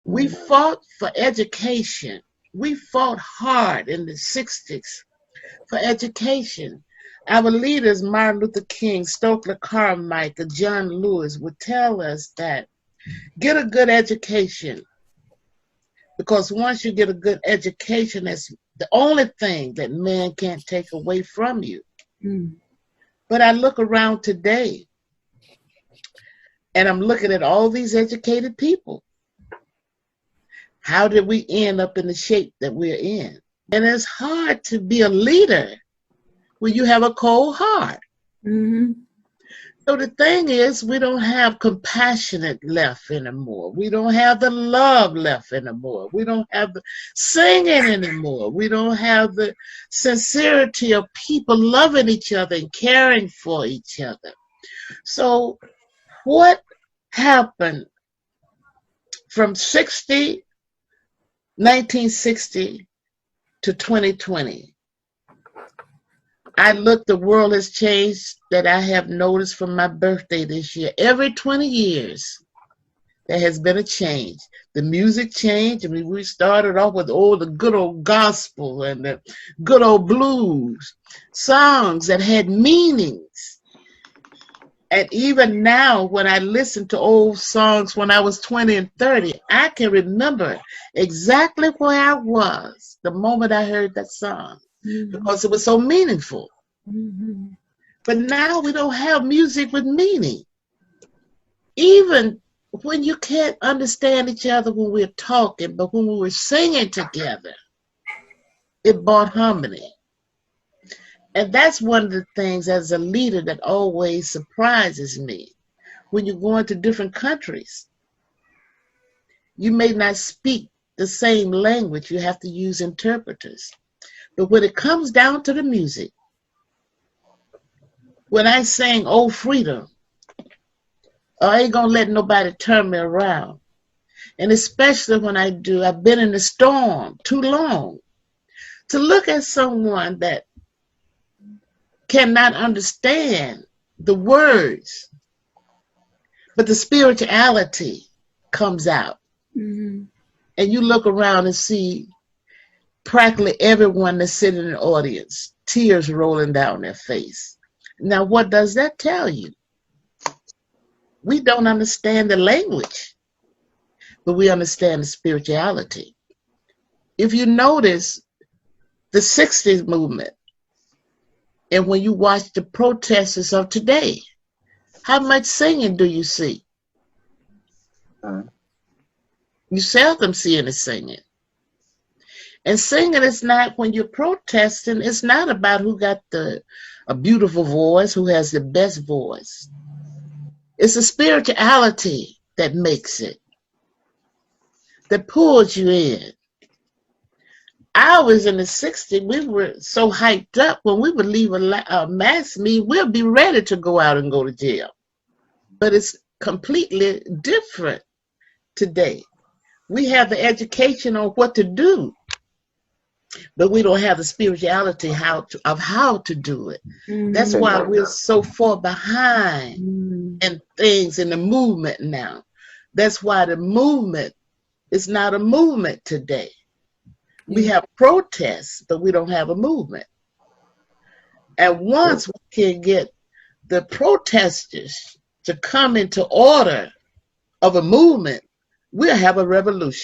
We fought for education. We fought hard in the 60s for education. Our leaders, Martin Luther King, Stokely Carmichael, John Lewis, would tell us that get a good education, because once you get a good education, that's the only thing that man can't take away from you. But I look around today and I'm looking at all these educated people. How did we end up in the shape that we're in? And it's hard to be a leader when you have a cold heart. So the thing is, we don't have compassionate left anymore. We don't have the love left anymore. We don't have the singing anymore. We don't have the sincerity of people loving each other and caring for each other. So what happened from 1960 to 2020? I look, the world has changed that I have noticed from my birthday this year. Every 20 years, there has been a change. The music changed. I mean, we started off with the good old gospel and the good old blues, songs that had meanings. And even now, when I listen to old songs when I was 20 and 30, I can remember exactly where I was the moment I heard that song. Because it was so meaningful. But now we don't have music with meaning. Even when you can't understand each other when we're talking, but when we were singing together, it brought harmony. And that's one of the things as a leader that always surprises me. When you're going to different countries, you may not speak the same language. You have to use interpreters. But when it comes down to the music, when I sing "Oh Freedom," I ain't gonna let nobody turn me around. And especially when I do, I've been in the storm too long to look at someone that cannot understand the words, but the spirituality comes out. And you look around and see practically everyone that's sitting in the audience, tears rolling down their face. Now, what does that tell you? We don't understand the language, but we understand the spirituality. If you notice the 60s movement, and when you watch the protesters of today, how much singing do you see? You seldom see any singing. And singing is not, when you're protesting, it's not about who got a beautiful voice, who has the best voice. It's the spirituality that makes it, that pulls you in. I was in the 60s, we were so hyped up when we would leave a mass meeting, we'll be ready to go out and go to jail. But it's completely different today. We have the education on what to do, but we don't have the spirituality of how to do it. That's why we're so far behind in things in the movement now. That's why the movement is not a movement today. We have protests, but we don't have a movement. And once we can get the protesters to come into order of a movement, we'll have a revolution.